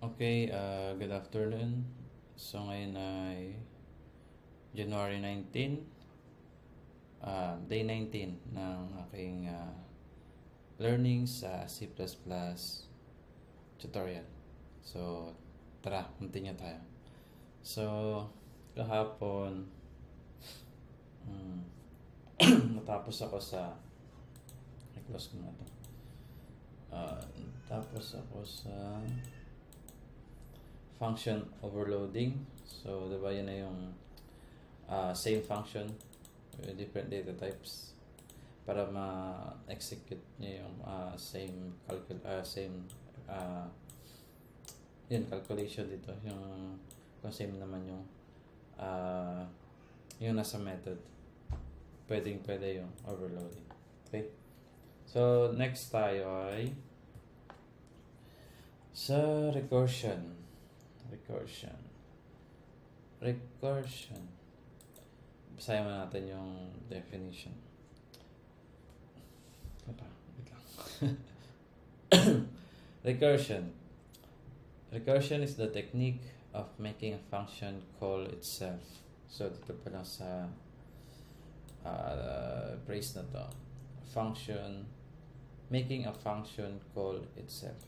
Okay, good afternoon. So ngayon ay January 19, day 19 ng aking learning sa C++ tutorial. So tara, continue tayo. So kahapon, natapos ako sa i-close ko na ito. Tapos ako sa function overloading. So, diba yun na yung same function with different data types para ma-execute niya yung same calculation dito, yung kung same naman yung nasa method, pwede yung overloading. Okay, so next tayo ay sa recursion. Basahin mo natin yung definition. Wait lang. Recursion is the technique of making a function call itself. So dito pa lang sa phrase na to. Making a function call itself.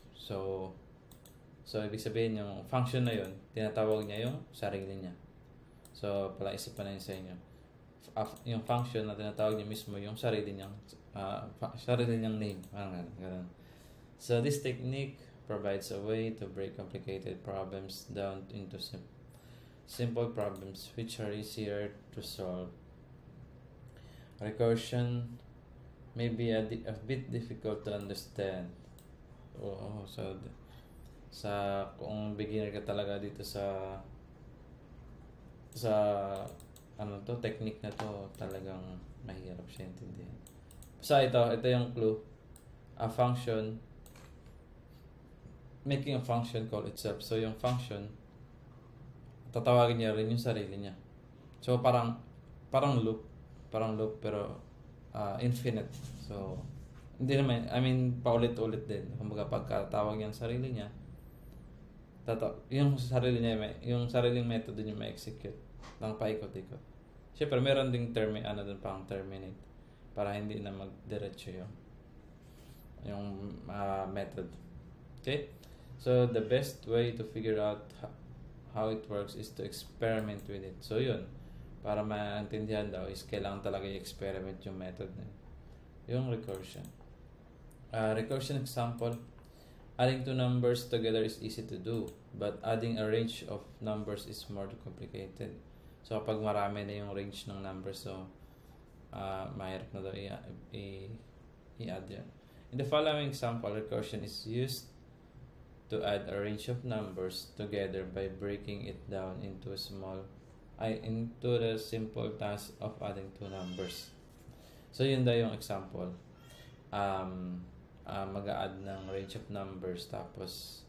So, ibig sabihin yung function na yun, tinatawag niya yung sarili niya. So, palaisip pa na yun sa inyo. Yung function na tinatawag niya mismo yung sarili niyang name. Ganun. So, this technique provides a way to break complicated problems down into simple problems which are easier to solve. Recursion may be a bit difficult to understand. So kung beginner ka talaga dito sa technique na to, talagang mahirap siya intindihan. So ito yung clue. Making a function call itself. So yung function, tatawagin niya rin yung sarili niya. So parang loop pero infinite. So hindi naman, paulit-ulit din. Kumbaga pagkatawag niya ang sarili niya, yung sariling method din yung ma-execute ng paikot-ikot. Siyempre, meron ding pang terminate para hindi na magdiretso yung method. Okay? So, the best way to figure out how it works is to experiment with it. So, yun. Para maintindihan daw is kailangan talaga i-experiment yung method na yung recursion. Recursion example, adding two numbers together is easy to do, but adding a range of numbers is more complicated. So, kapag marami na yung range ng numbers, so, mahirap na daw i-add yan. In the following example, recursion is used to add a range of numbers together by breaking it down into the simple task of adding two numbers. So, yun daw yung example. Mag-a-add ng range of numbers tapos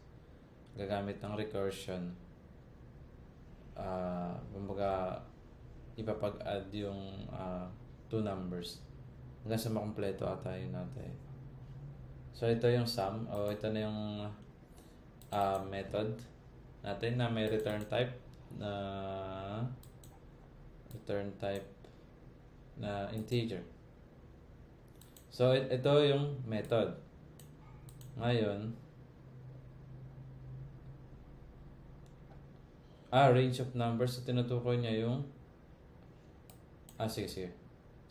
gagamit ng recursion, kumbaga ipapag-add yung two numbers hanggang sa makumpleto ata yun natin. So ito yung sum, ito na yung method natin na may return type na integer. So ito yung method. Ngayon, range of numbers, so tinutukoy niya yung sige.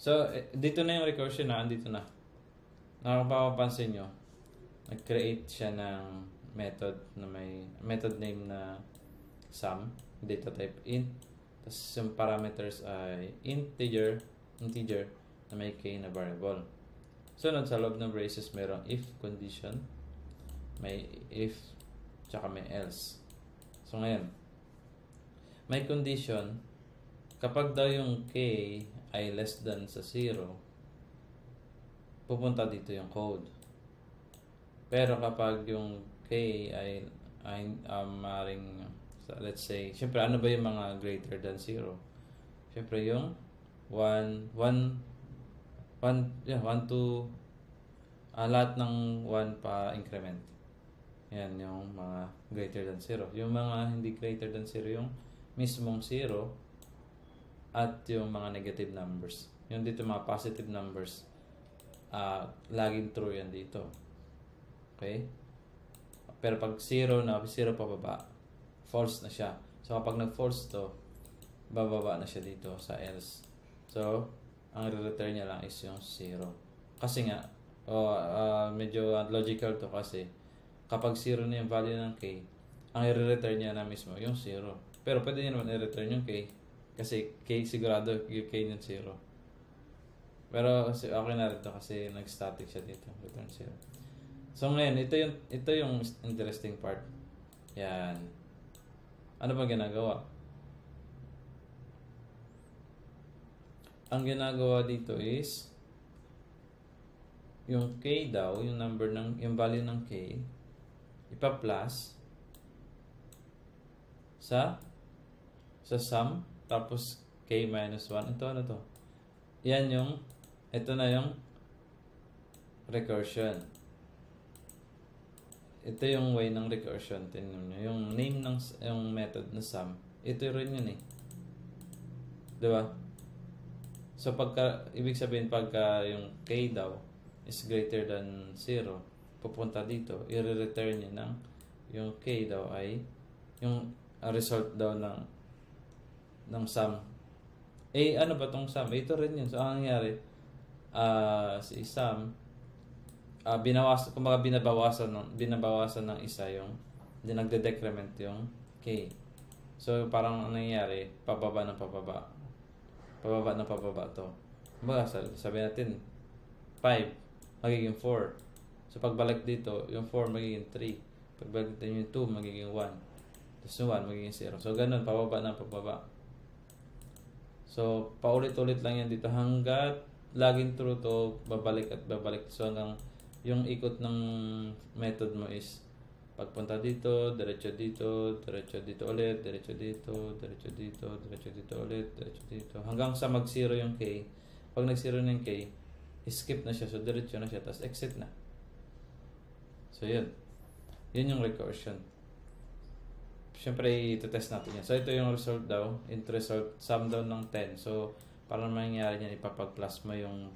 So dito na yung recursion na, andito na. Nakakapansin nyo, nag-create siya ng method na may method name na sum, data type int, tapos yung parameters ay integer na may k na variable. Sunod, sa loob ng braces, mayroong if condition, may if, tsaka may else. So ngayon, may condition, kapag daw yung k ay less than sa 0, pupunta dito yung code. Pero kapag yung k ay maring, let's say, syempre ano ba yung mga greater than 0? Syempre yung 1, 2, lahat ng 1 pa increment. Yan yung mga greater than 0. Yung mga hindi greater than 0, yung mismong 0 at yung mga negative numbers. Yung dito mga positive numbers, laging true yan dito. Okay? Pero pag 0 na, 0 pababa, false na siya. So kapag nag-false to, bababa na siya dito sa else. So, ang re-return niya lang is yung 0. Kasi nga, medyo logical to kasi kapag 0 na yung value ng k, ang i-return niya na mismo yung 0. Pero pwede niya naman i-return yung k kasi k sigurado yung k yung 0. Pero okay na rin to kasi nag-static siya dito, return 0. So ngayon, ito yung interesting part. Yan. Ano ba ginagawa? Ang ginagawa dito is yung k daw, yung number ng yung value ng k ipa-plus sa sum tapos k minus 1. Ito ano to? Yan yung ito na yung recursion. Ito yung way ng recursion. Tingnan nyo. Yung name ng yung method na sum, ito rin yun eh. Diba? So, ibig sabihin, pagka yung k daw is greater than 0, pupunta dito, i-return niya ng yung k daw ay yung result daw ng sum. Ano ba tong sum? Ito rin yun. So, ang nangyari, si sum, binabawasan ng isa yung nagde-decrement yung k. So, parang ang nangyari, pababa ng pababa to. Sabi natin 5 magiging 4. So pagbalik dito, yung 4 magiging 3. Pagbalik dito yung 2 magiging 1. Tapos yung 1 magiging 0. So ganun, pababa ng pababa. So paulit-ulit lang yan dito hanggat laging true to, babalik at babalik. So hanggang yung ikot ng method mo is pagpunta dito, diretso dito ulit, diretso dito ulit, diretso dito. Hanggang sa mag-0 yung k. Pag nag-0 na yung k, skip na siya. So, diretso na siya. Tapos, exit na. So, yun. Yun yung recursion. Siyempre, ito-test natin yan. So, ito yung result daw. Int result, sum daw ng 10. So, para mangyari niyan, ipapag-plus mo yung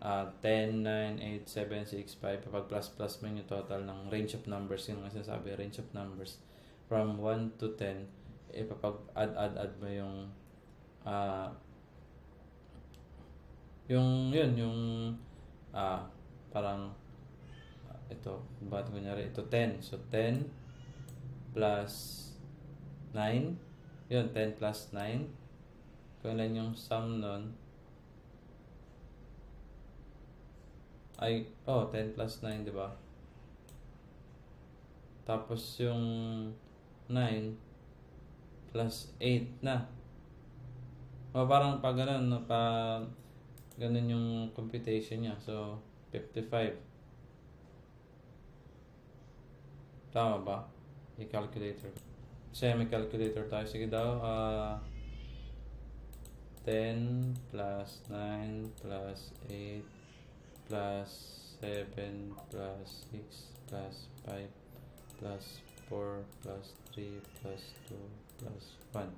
10, 9, 8, 7, 6, 5. Kapag plus mo yung total ng range of numbers, yung sinasabi, range of numbers from 1 to 10, ipapag-add mo yung parang ito, bakit kunyari, ito 10. So, 10 plus 9, yun, 10 plus 9. Kung ilan yung sum nun, ay 10 plus 9, di ba? Tapos yung 9 plus 8 na. Parang pag ganun, no, ganun yung computation niya. So 55. Tama ba? I-calculator. May calculator tayo. Sige daw. 10 plus 9 plus 8 plus 7 plus 6 plus 5 plus 4 plus 3 plus 2 plus 1.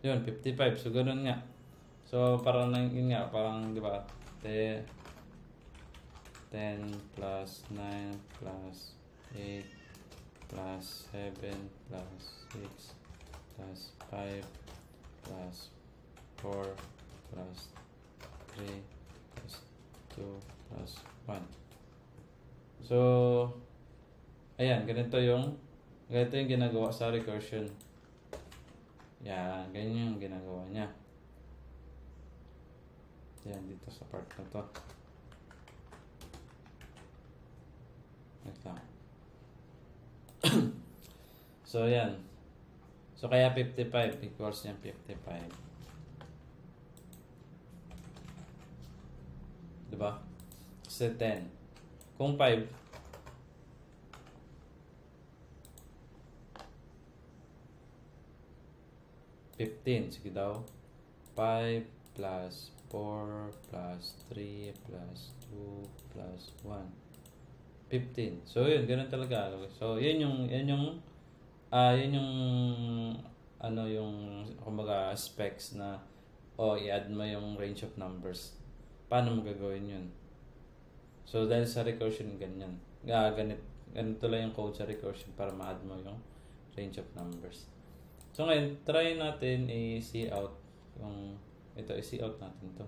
Yun, 55. So, ganun nga. So, parang yun nga, parang, di ba, 10 plus 9 plus 8 plus 7 plus 6 plus 5 plus 4 plus 3 plus 2 plus 1. So, ayan, ganito yung ginagawa sa recursion. Yan, ganyan yung ginagawa niya. Yan, dito sa part na to. Wait lang. So, yan. So, kaya 55 equals yan 55. Diba? Kasi 10. Kung 5, 15. Sige daw. 5 plus 4 plus 3 plus 2 plus 1. 15. So, yun, ganun talaga. So, yun yung, ano, yung, kumbaga, specs na, i-add mo yung range of numbers. Paano mo gagawin yun? So, dahil sa recursion, ganyan. Ganito lang yung code sa recursion para ma-add mo yung range of numbers. So, ngayon, try natin i-see out yung, ito, i-see out natin to.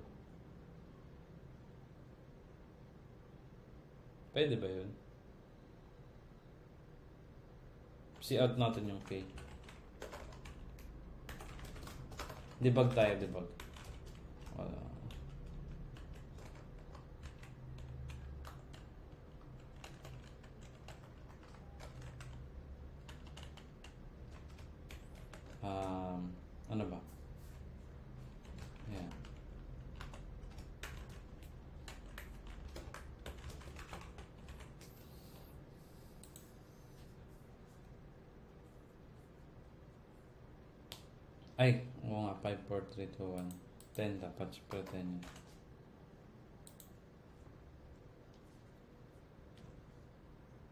Pwede ba yun? See out natin yung K. Debug tayo, debug. Wala. Ano ba? Ayan. Ay, oo nga, 5, 4, 3, 2, 1. 10 dapat, super 10 yun.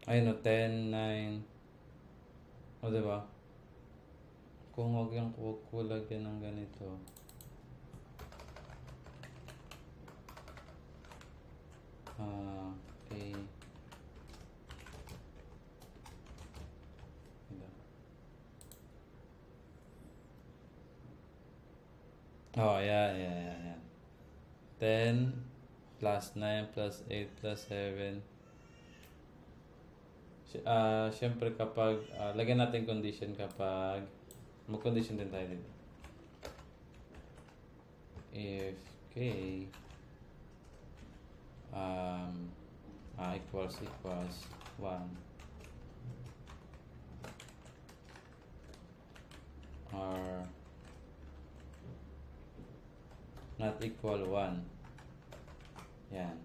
Ayun o, 10, 9. O, diba? Kung huwag yung kulagyan ng ganito. Okay. Oh, yeah. 10 plus 9 plus 8 plus 7. Siyempre kapag, lagyan natin condition kapag, mag-condition din tayo dito. If K equals 1 or not equal 1. Yan.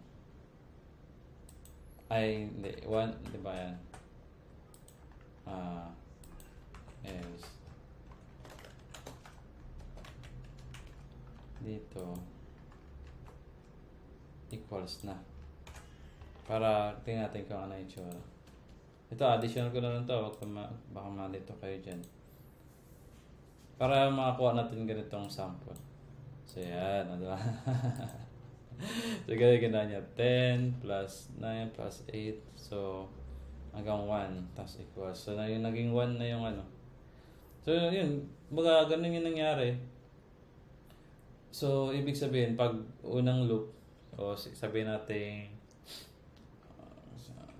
Ay, hindi. 1, di ba yan? Else. Dito. Equals na. Para tingnan natin kung ano yung itsura. Ito, additional ko na lang to. Baka malito kayo dyan. Para makakuha natin ganitong sample. So, yan. Diba? So, ganyan niya. 10 plus 9 plus 8. So, hanggang 1. Tapos equals. So, yung naging 1 na yung ano. So, yun. Baga, ganun yung nangyari. So, ibig sabihin, pag unang loop, o sabihin natin,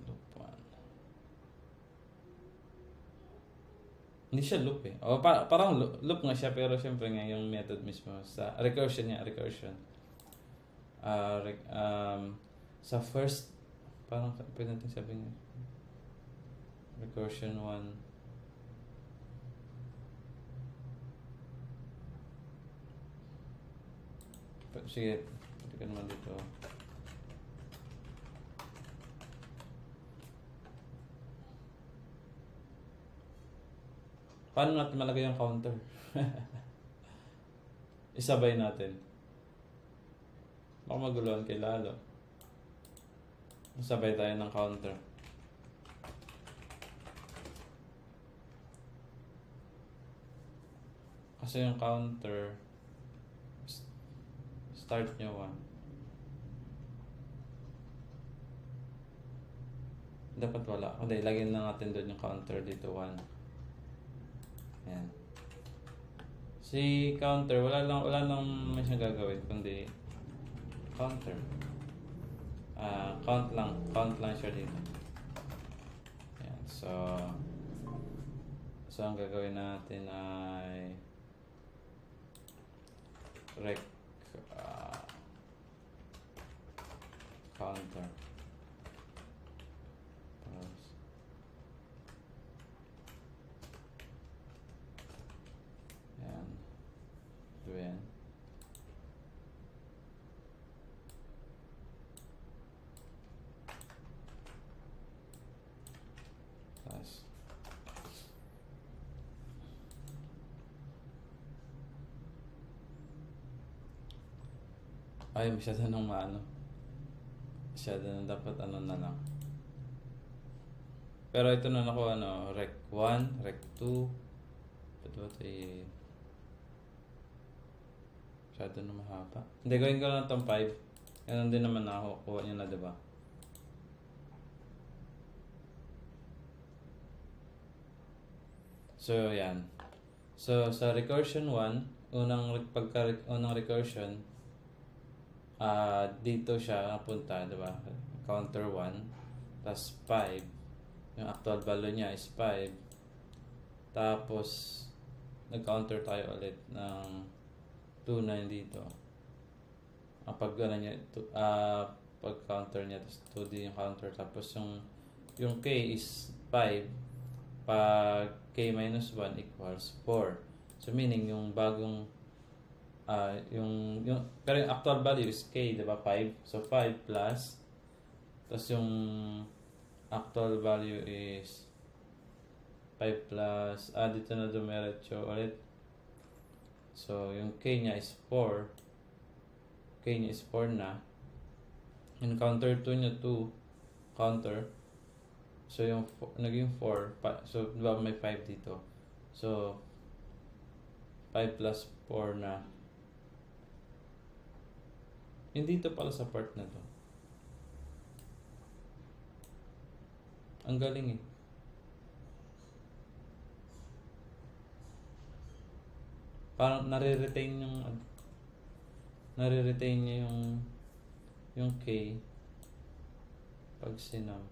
loop 1. Hindi siya loop eh. O, parang loop nga siya, pero syempre nga yung method mismo. Sa recursion niya, recursion. Sa first, parang pwede natin sabihin, recursion 1. Sige, pwede naman dito. Paano natin malagay yung counter? Isabay natin. Baka maguluhan kay Lalo. Isabay tayo ng counter. Kasi yung counter, start nyo 1. Dapat wala. Hindi, lagyan na natin doon yung counter dito 1. Ayan. Si counter, wala lang may siyang gagawin kundi counter. Count lang siya dito. Ayan. So ang gagawin natin ay counter. Ayan. Ito yan. Tapos ay, masyado nang maano. Masyado nang dapat ano na lang. Pero ito na nakuha, ano, rec 1, rec 2. Ito ay masyado na mahaba. Hindi, gawin ko lang itong 5. Ganun din naman nakakuha niya na, diba? So, yan. So, sa recursion 1, unang recursion, dito siya napunta, diba? Counter 1, tapos 5. Yung actual value niya is 5. Tapos, nag-counter tayo ulit ng 2 na dito. Pag gano'n niya, pag counter niya, tapos 2 din yung counter. Tapos yung k is 5. Pag k minus 1 equals 4. So meaning yung bagong pero yung actual value is k, diba? 5. So 5 plus, tapos yung actual value is 5 plus, dito na dumiretso ulit. So yung k niya is 4. K niya is 4 na. Yung counter 2 niya 2 counter. So yung naging 4, so diba may 5 dito. So 5 plus 4 na. Yung dito pala sa part na to. Ang galing eh. Parang nare-retain niya yung K pag sinam.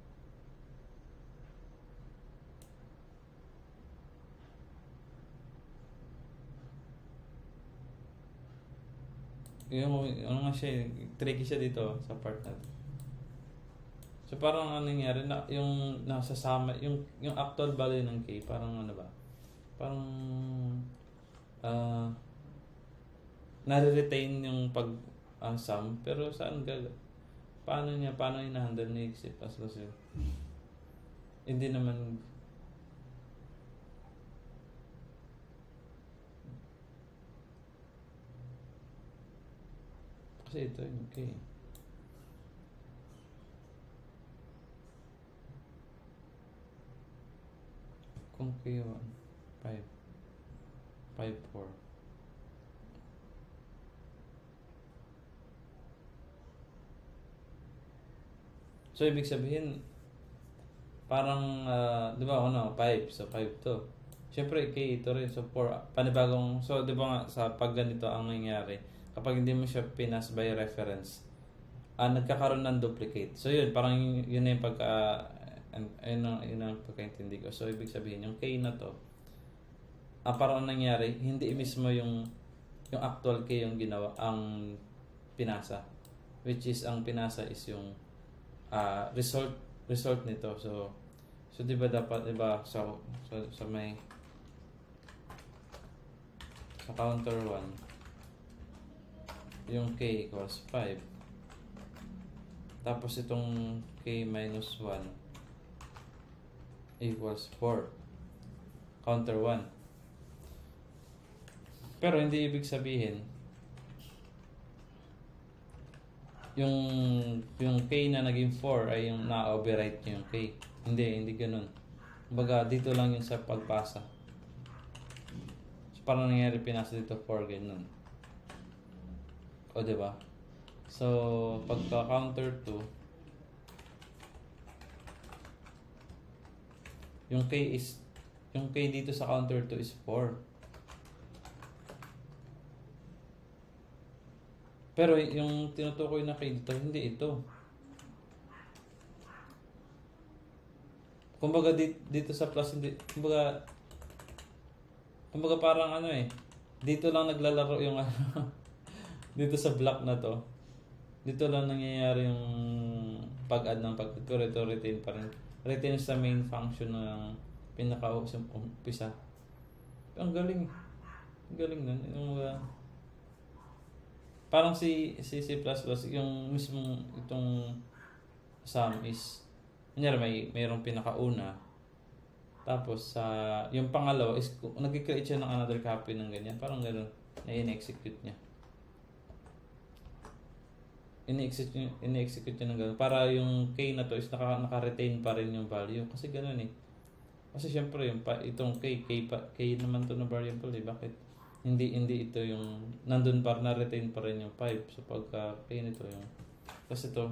Yung ano nga siya, tricky siya dito sa part na to. So parang ano nangyari na yung nasasama yung actual value ng K, parang ano ba? Parang nare-retain yung pag sum, pero saan paano yung na-handle ni C++ yun? Hindi naman kasi ito yung K. Kung K1 5 5 4. So ibig sabihin parang di ba ano 5, so 5 to. Siyempre K ito rin, so 4 panibagong, so di ba nga sa pag ganito ang nangyayari kapag hindi mo siya pinas by reference, nagkakaroon ng duplicate. So yun, parang yun na yung yun ang pagkaintindi ko. So ibig sabihin yung K na to, parang nangyari, hindi mismo yung actual K yung ginawa, ang pinasa. Which is, ang pinasa is yung result nito. So di ba dapat, di ba, so may sa counter 1, yung K equals 5. Tapos itong K minus 1 equals 4. Counter 1. Pero hindi ibig sabihin yung K na naging 4 ay yung na-overwrite niya yung K. Hindi ganun. Kumbaga dito lang yun sa pagpasa. So parang nangyari, pinasa dito 4 ganun. O diba? So pagka counter 2, yung K dito sa counter 2 is 4. Pero yung tinutukoy na K dito, hindi ito. Kumbaga dito sa plus, hindi, kumbaga parang ano dito lang naglalaro yung dito sa block na to. Dito lang nangyayari yung pag-add ng pag-ito, retain pa rin. Retain sa main function ng pinaka-umpisa. Ang galing. Ang galing nun. Yung parang C++, yung mismong itong sum is, mayroong pinakauna. Tapos yung pangalawa is nag-create siya ng another copy ng ganyan. Parang gano'n na in-execute niya. ini-execute nyo ng gano'n. Para yung K na to is naka-retain pa rin yung value. Kasi gano'n eh. Kasi syempre itong K naman to na variable eh. Bakit? Hindi ito yung nandun pa, na-retain pa rin yung 5. So pagka K nito yung, kasi ito,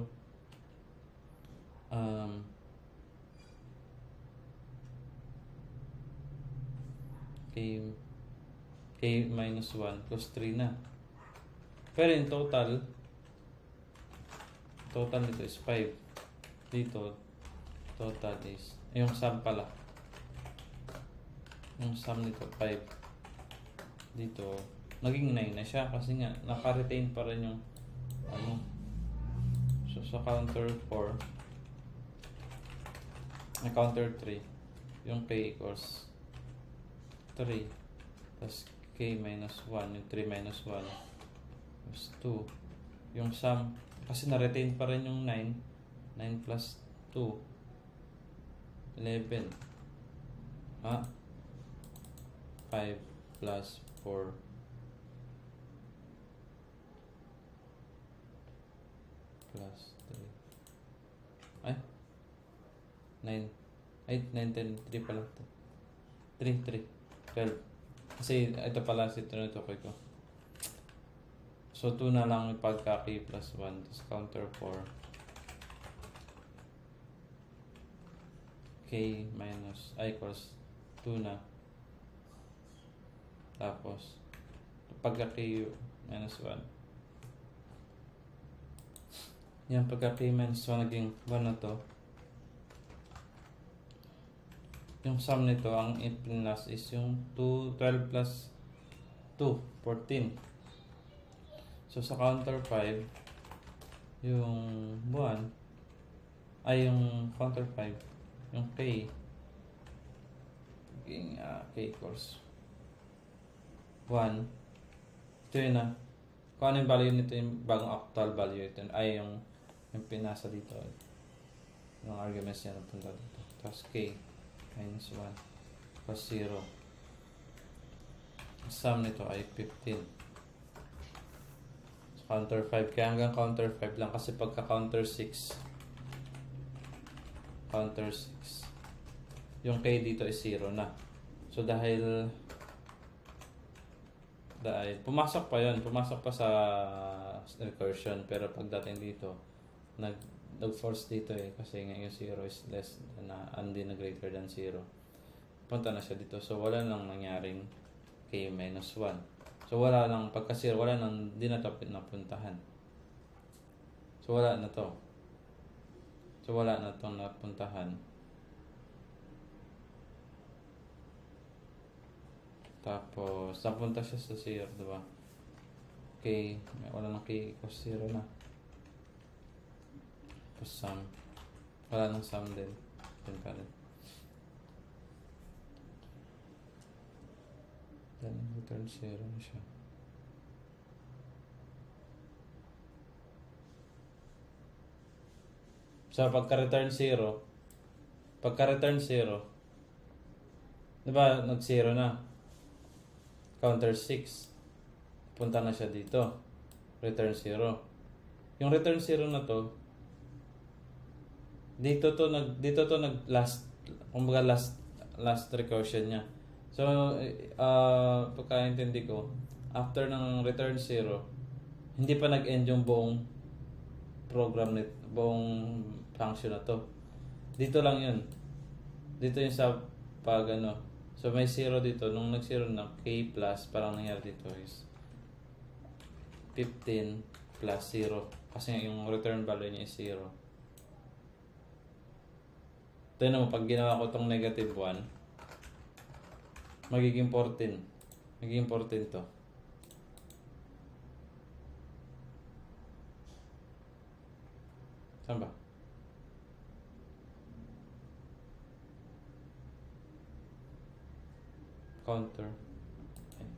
K minus 1 plus 3 na. Pero in total nito is 5. Dito, total is, yung sum pala. Yung sum nito, 5. Dito, naging 9 na siya kasi nga, naka-retain pa rin yung, ano. So, sa counter 4, counter 3, yung K equals 3. Plus K minus 1, yung 3 minus 1 plus 2. Yung sum, kasi na-retain pa rin yung 9. 9 plus 2, 11. 5 plus 4 plus 3. 9. 9, 10, 3 pala. 3, 12. Kasi ito pala si tinutukoy ko. So 2 na lang yung pagka K plus 1. Tapos counter 4. K minus equals 2 na. Tapos pagka K minus 1. Yan, pagka K minus 1 naging 1 na to. Yung sum nito, ang ipinas is yung 12 plus 2, 14. So, sa counter 5, yung 1, ay yung counter 5, yung K, K equals 1. Ito yun na. Kung ano yung value nito, yung bagong octal value, ito ay yung pinasa dito. Yung arguments niya napunta dito. Tapos K minus 1 plus 0. Ang sum nito ay 15. So, counter 5. Kaya hanggang counter 5 lang. Kasi pagka counter 6, yung K dito is 0 na. So, dahil pumasok pa yun. Pumasok pa sa recursion. Pero pagdating dito, nag-force dito eh. Kasi nga yung 0 is less na hindi na greater than 0. Punta na siya dito. So, wala nang nangyaring K minus 1. So, wala nang pagka 0, wala nang di na ito napuntahan. So, wala na to. So, wala na itong napuntahan. Tapos, napunta siya sa 0, diba? K, wala nang K equals 0 na. Tapos sum. Wala nang sum din. Then pa rin. Then return 0 na siya. So pagka-return 0, diba nag-0 na? Counter 6. Punta na siya dito. Return 0. Yung return 0 na to, dito to nag last recursion niya. So pagkaintindi ko, after ng return 0, hindi pa nag-end yung buong program buong function na to. Dito lang yun. Dito yung sa pag ano. So may 0 dito. Nung nag-0 na K plus, parang nangyari dito is 15 plus 0. Kasi yung return value niya is 0. Ito naman, pag ginawa ko itong negative 1, magiging 14. Magiging 14 to. Saan ba? Counter. Okay.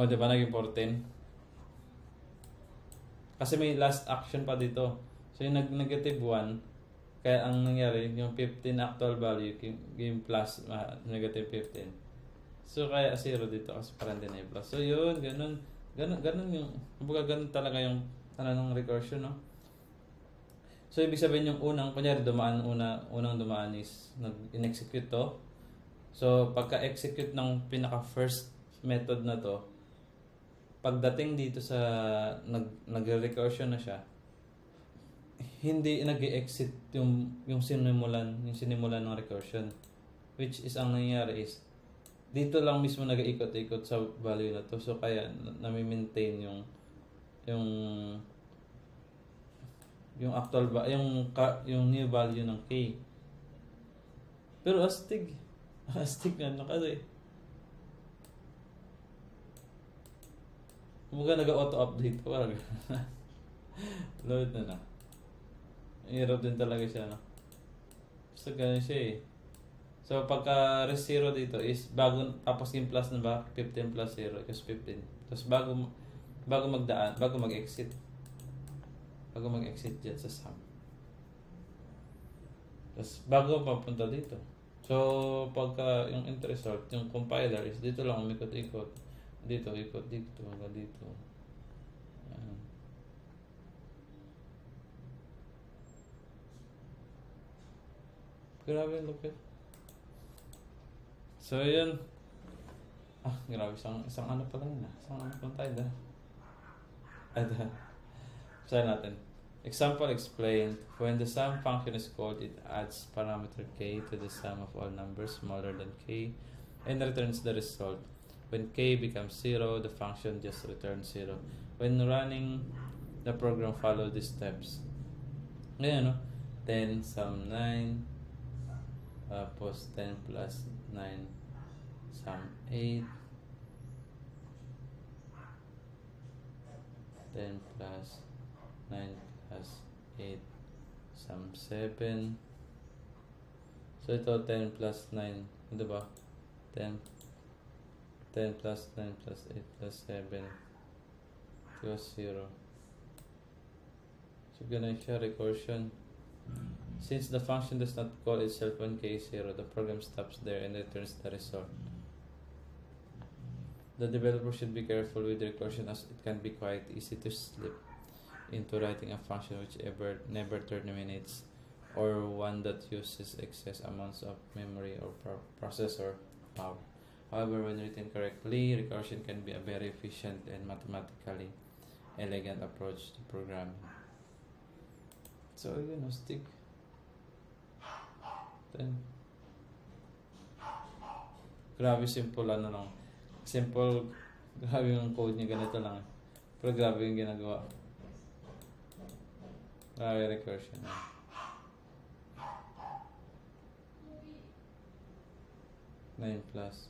O, diba naging 14? Kasi may last action pa dito. So yung negative 1, kaya ang nangyari, yung 15 actual value, yung plus negative 15. So, kaya 0 dito kasi parang din A plus. So, yun, ganun yung, kumbaga ganun talaga yung, ng recursion, no? So, ibig sabihin yung kunyari unang dumaan is, in-execute to. So, pagka-execute ng pinaka-first method na to, pagdating dito sa, nag-recursion na siya, hindi nag-exit yung sinimulan ng recursion. Which is, ang nangyayari is, dito lang mismo nag-iikot-ikot sa value na to. So, kaya nami-maintain yung actual yung new value ng K. Pero astig nga kasi kumbaga nag-auto-update parang load na. Hirap din talaga siya, no? So, ganun siya eh. So, pagka rest 0 dito is tapos yung plus na ba? 15 plus 0 equals 15. Tapos bago mag-exit dyan sa sum. Tapos bago papunta dito. So, pagka yung end result, yung compiler is dito lang umikot-ikot. Dito, ikot dito, hanggang dito. Ayan. Grabe yung lupit. So, yun. Grabe. Isang ano pa lang yun. Isang ano pa lang tayo da. Try natin. Example explained. When the sum function is called, it adds parameter k to the sum of all numbers smaller than k and returns the result. When k becomes 0, the function just returns 0. When running, the program follow these steps. Ngayon, no? 10 sum 9 tapos 10 plus 9 sum 8 10 plus 9 plus 8 sum 7. So ito 10 plus 9, diba? 10 plus 9 plus 8 plus 7 equals 0. So ganun siya, recursion. Since the function does not call itself when k is 0, the program stops there and returns the result. The developer should be careful with recursion as it can be quite easy to slip into writing a function which never terminates, or one that uses excess amounts of memory or processor power. However, when written correctly, recursion can be a very efficient and mathematically elegant approach to programming. So, stick. Then, grabe simple lang. Simple, grabe yung code niya, ganito lang. Pero grabe yung ginagawa. Grabe recursion. 9 plus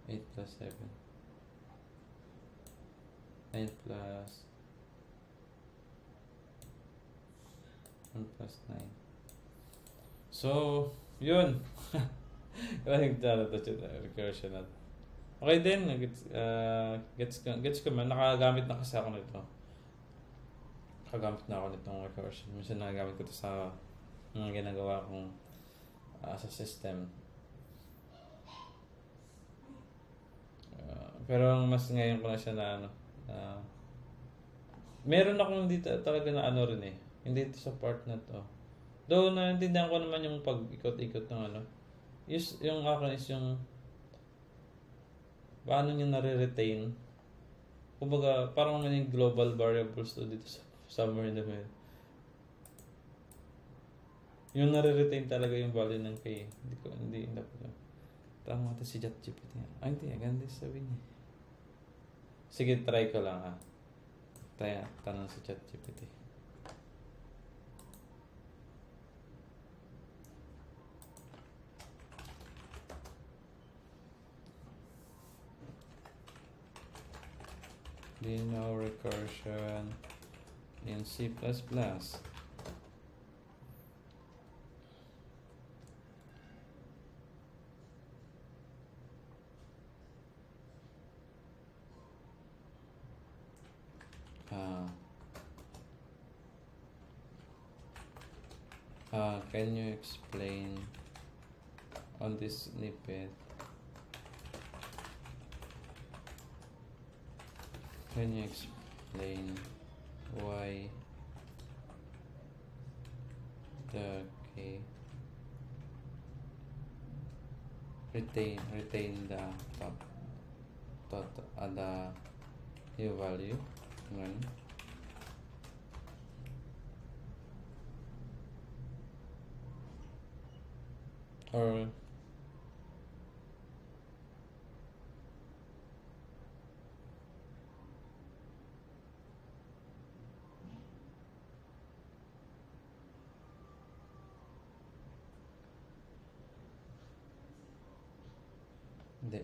8 plus 7. 9 plus 1 plus 9. So, yun. Recursion natin. Okay din. Gets ko man. Nakagamit na kasi ako nito. Nakagamit na ako nitong recursion. Minsan nakagamit ko ito sa mga ginagawa kong sa system. Pero mas ngayon ko na siya na meron akong dito talaga na rin eh. Hindi ito sa part na to. Though naintindihan ko naman yung pag-ikot-ikot ng yung akin is yung paano niya nare-retain. Kumbaga, parang naman yung global variables to dito somewhere in the middle. Yung nare-retain talaga yung value ng k. Hindi dapat. Tama ito si ChatGPT. Hindi, ganda sabihin niya. Sige, try ko lang tanong si ChatGPT. Do you know recursion in C++? Can you explain on this snippet Can you explain why the key retain the the new value? Ganun. Or the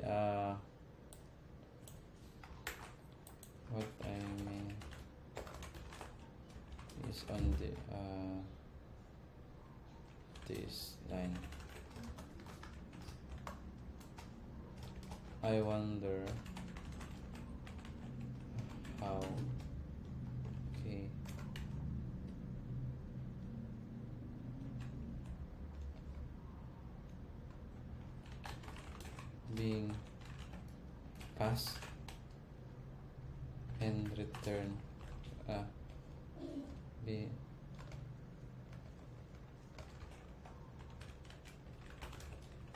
what I mean is on the this line. I wonder how okay being passed and return be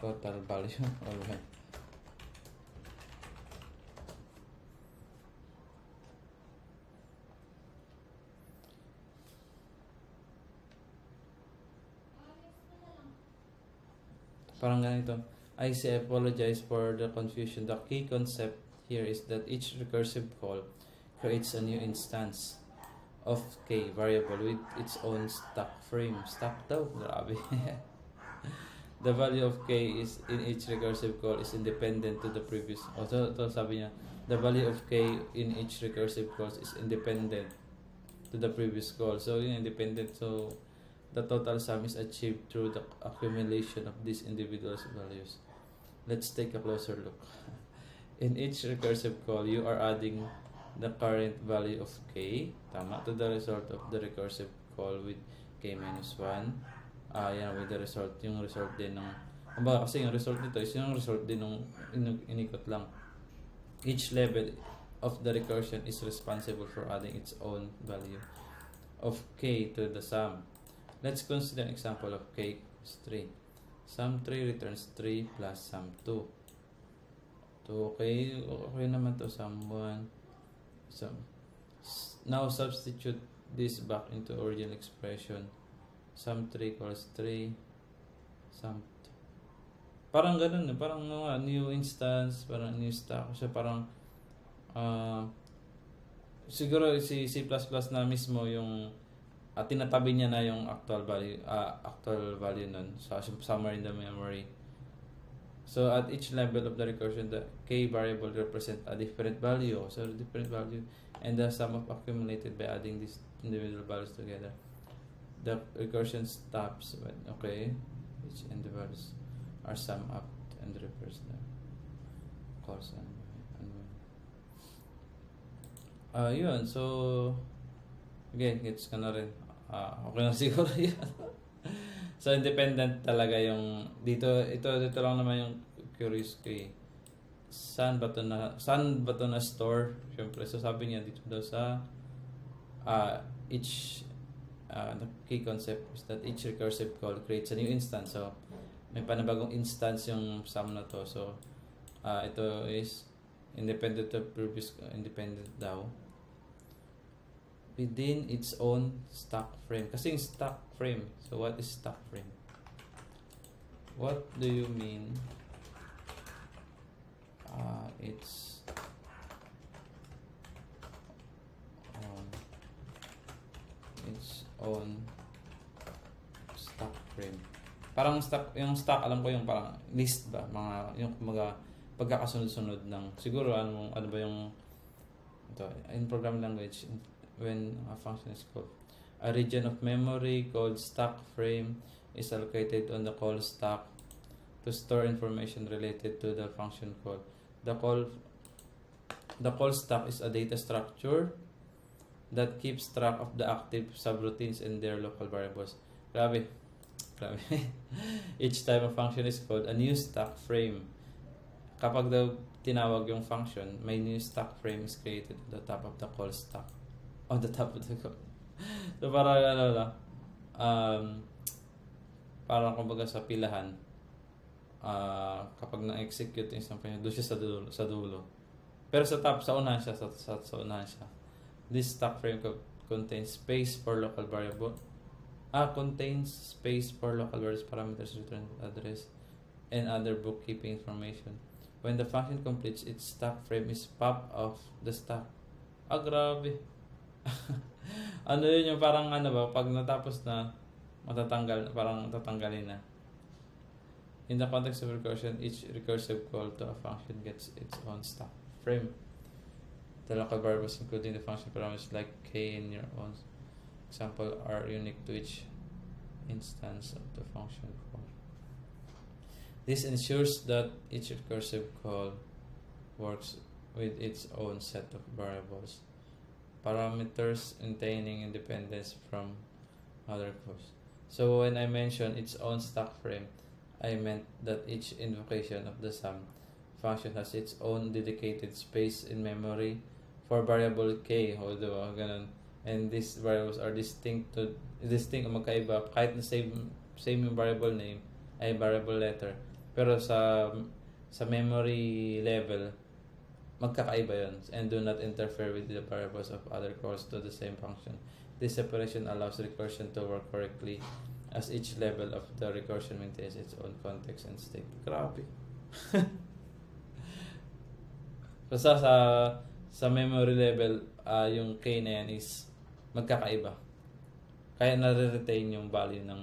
total value. Alright. Parang ganito. I apologize for the confusion. The key concept here is that each recursive call creates a new instance of k variable with its own stack frame. Stack daw, grabe. The value of k is in each recursive call is independent to the previous. So sabi niya, the value of k in each recursive call is independent to the previous call. So yun, independent. So the total sum is achieved through the accumulation of these individual values. Let's take a closer look. In each recursive call, you are adding the current value of k, tama, to the result of the recursive call with k minus 1. Yan, with the result, yung result din ng, kasi yung result nito is yung result din ng inikot lang. Each level of the recursion is responsible for adding its own value of k to the sum. Let's consider an example of k is 3. Sum 3 returns 3 plus sum 2. So, okay naman to, sum 1. So, now substitute this back into original expression. Sum 3 equals 3. Sum 2. Parang ganun, parang new instance, parang new stack. So, parang siguro si C++ na mismo yung tinatabi niya na yung actual value nun, so somewhere in the memory. So at each level of the recursion, the k variable represent a different value, so different value, and the sum of accumulated by adding these individual values together. The recursion stops when each individuals are summed up and reverse the calls and yun. So again, gets ka na rin. Okay na siguro yan. So independent talaga yung dito lang naman yung curious ko eh. Saan ba to na store? Syempre, so sabi niya dito daw sa the key concept is that each recursive call creates a new instance. So may panibagong instance yung sum na to. So ito is independent of previous, independent daw within its own stack frame. Kasi yung stack frame. So what is stack frame? What do you mean? It's its own stack frame. Parang yung stack, alam ko yung parang list ba, yung pagkakasunod-sunod ng siguro ano ba yung ito in program language. When a function is called, a region of memory called stack frame is allocated on the call stack to store information related to the function call. The call stack is a data structure that keeps track of the active subroutines and their local variables. Grabe. Each time a function is called, a new stack frame kapag daw tinawag yung function, may new stack frame is created on the top of the call stack. On the top of the call. So parang ano na, parang kumbaga sa pilahan, kapag na-execute yung isang function, doon siya sa dulo. Pero sa top, sa unahan siya, sa unahan siya. This stack frame contains space for local variable. Contains space for local variables, parameters, return address, and other bookkeeping information. When the function completes its stack frame is pop off the stack. Grabe. Ano yun yung parang ano ba, pag natapos na, matatanggal, parang tatanggalin na. In the context of recursion, each recursive call to a function gets its own stack frame. The local variables including the function parameters like k in your own example are unique to each instance of the function call. This ensures that each recursive call works with its own set of variables, parameters maintaining independence from other calls. So when I mentioned its own stack frame, I meant that each invocation of the sum function has its own dedicated space in memory for variable k, although ganun. And these variables are distinct o magkaiba kahit na same yung variable name ay variable letter, pero sa memory level magkakaiba yun and do not interfere with the variables of other calls to the same function. This separation allows recursion to work correctly as each level of the recursion maintains its own context and state. Grabe. Basta sa memory level, yung k na yan is magkakaiba. Kaya nare-retain yung value ng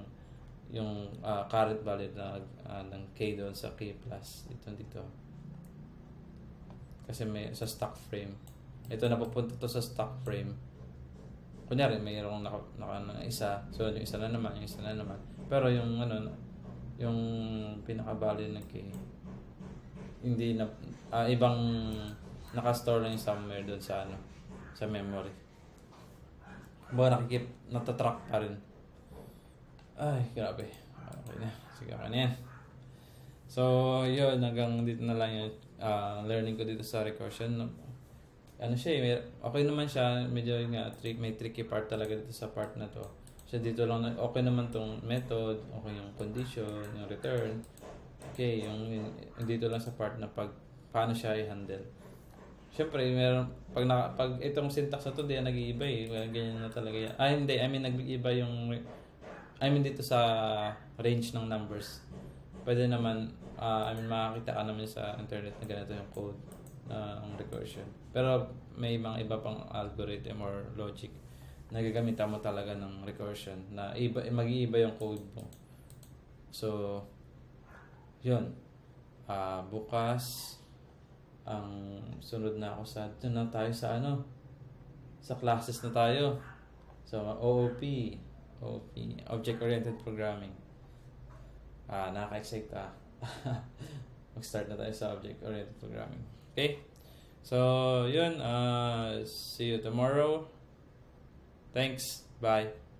yung current value ng k doon sa k plus dito. Kasi may sa stack frame. Ito napupunta to sa stack frame. Kunyari mayroong naka isa. So yung isa na naman. Pero yung yung pinaka-value ng k hindi na ibang naka-store lang somewhere doon sa sa memory. Natatrack pa rin. Ay, grabe. Okay na. Sige, okay na yan. So, yun. Hanggang dito na lang yung learning ko dito sa recursion. Ano siya okay naman siya. Medyo may tricky part talaga dito sa part na to. So, dito lang, okay naman tong method, okay yung condition, yung return. Okay, yung dito lang sa part na paano siya i-handle. Siyempre, pag itong syntax na to, di yan nag-iiba ganyan na talaga yan. Hindi. Nag-iiba yung dito sa range ng numbers. Pwede naman, makakita ka naman sa internet na ganito yung code ng recursion. Pero may mga iba pang algorithm or logic na gagamitan mo talaga ng recursion na mag-iiba yung code mo. So, yun. Bukas, ang sunod na ako doon na tayo sa classes na tayo. So, OOP, Object-Oriented Programming. Nakaka-excite mag-start na tayo sa Object-Oriented Programming. Okay? So, yun. See you tomorrow. Thanks. Bye.